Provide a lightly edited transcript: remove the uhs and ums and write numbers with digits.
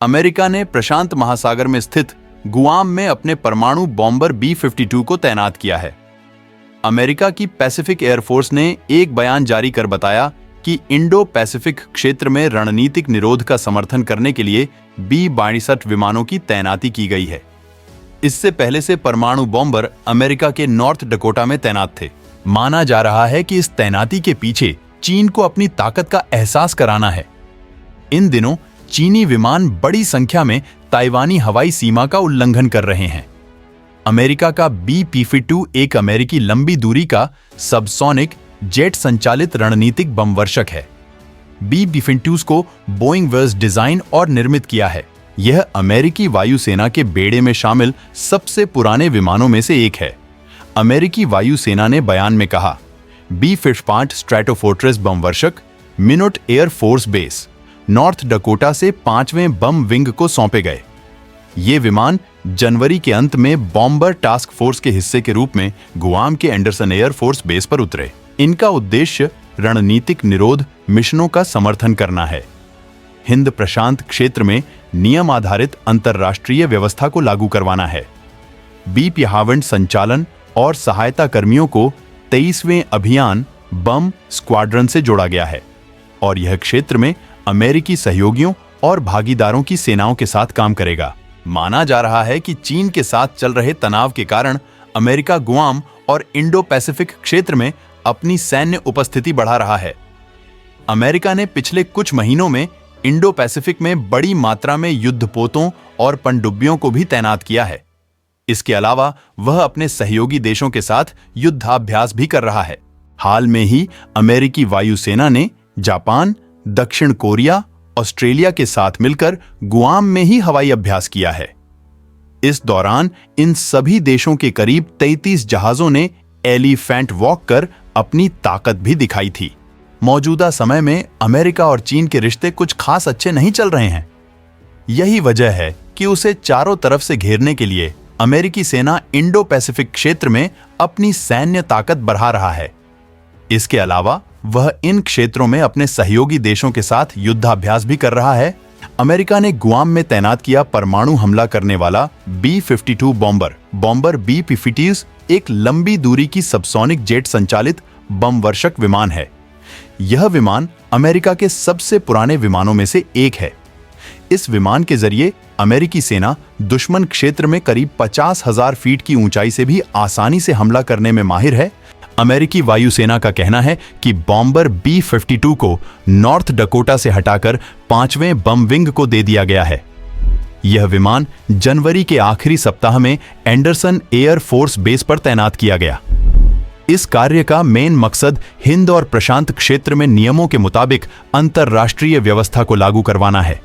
America ने प्रशांत महासागर में स्थित गुआम में अपने परमाणु बॉम्बर B-52 को तैनात किया है। अमेरिका की पैसिफिक एयरफोर्स ने एक बयान जारी कर बताया कि इंडो पैसिफिक क्षेत्र में रणनीतिक निरोध का समर्थन करने के लिए B-62 विमानों की तैनाती की गई है। इससे पहले से परमाणु बॉम्बर अमेरिका के नॉर्थ डकोटा में तैनात थे। माना जा रहा है कि इस तैनाती के पीछे चीन को अपनी ताकत का एहसास कराना है। इन दिनों चीनी विमान बड़ी संख्या में ताइवानी हवाई सीमा का उल्लंघन कर रहे हैं। अमेरिका का B-52 एक अमेरिकी लंबी दूरी का सबसोनिक जेट संचालित रणनीतिक बम वर्षक है। B-52 को बोइंग वेज डिजाइन और निर्मित किया है। यह अमेरिकी वायुसेना के बेड़े में शामिल सबसे पुराने विमानों में से एक है। अमेरिकी वायुसेना ने बयान में कहा, B-52 स्ट्रैटोफोर्ट्रेस बम वर्षक Minot Air Force Base, North Dakota से 5वें बम विंग को सौंपे गए। ये विमान जनवरी के अंत में बॉम्बर टास्क फोर्स के हिस्से के रूप में गुआम के एंडरसन एयर फोर्स बेस पर उतरे। इनका उद्देश्य रणनीतिक निरोध मिशनों का समर्थन करना है। हिंद प्रशांत क्षेत्र में नियम आधारित अंतर्राष्ट्रीय व्यवस्था को लागू करवाना है। B-52 संचालन और सहायता कर्मियों को 23वें अभियान बम स्क्वाड्रन से जोड़ा गया है और यह क्षेत्र में अमेरिकी सहयोगियों और भागीदारों की सेनाओं के साथ काम करेगा। माना जा रहा है कि चीन के साथ चल रहे तनाव के कारण अमेरिका गुआम और इंडो पैसिफिक क्षेत्र में अपनी सैन्य उपस्थिति बढ़ा रहा है। अमेरिका ने पिछले कुछ महीनों में इंडो पैसिफिक में बड़ी मात्रा में युद्धपोतों और पनडुब्बियों को भी तैनात किया है। इसके अलावा वह अपने सहयोगी देशों के साथ युद्धाभ्यास भी कर रहा है। हाल में ही अमेरिकी वायुसेना ने जापान, दक्षिण कोरिया, ऑस्ट्रेलिया के साथ मिलकर गुआम में ही हवाई अभ्यास किया है। इस दौरान इन सभी देशों के करीब 33 जहाजों ने एलिफेंट वॉक कर अपनी ताकत भी दिखाई थी। मौजूदा समय में अमेरिका और चीन के रिश्ते कुछ खास अच्छे नहीं चल रहे हैं। यही वजह है कि उसे चारों तरफ से घेरने के लिए अमेरिकी सेना इंडो पैसिफिक क्षेत्र में अपनी सैन्य ताकत बढ़ा रहा है। इसके अलावा वह इन क्षेत्रों में अपने सहयोगी देशों के साथ युद्धाभ्यास भी कर रहा है। अमेरिका ने गुआम में तैनात किया परमाणु हमला करने वाला B-52 बॉम्बर B-52 एक लंबी दूरी की सबसोनिक जेट संचालित बम वर्षक विमान है। यह विमान अमेरिका के सबसे पुराने विमानों में से एक है। इस विमान के जरिए अमेरिकी सेना दुश्मन क्षेत्र में करीब 50,000 फीट की ऊंचाई से भी आसानी से हमला करने में माहिर है। अमेरिकी वायुसेना का कहना है कि बॉम्बर B-52 को नॉर्थ डकोटा से हटाकर 5वें बम विंग को दे दिया गया है। यह विमान जनवरी के आखिरी सप्ताह में एंडरसन एयर फोर्स बेस पर तैनात किया गया। इस कार्य का मेन मकसद हिंद और प्रशांत क्षेत्र में नियमों के मुताबिक अंतर्राष्ट्रीय व्यवस्था को लागू करवाना है।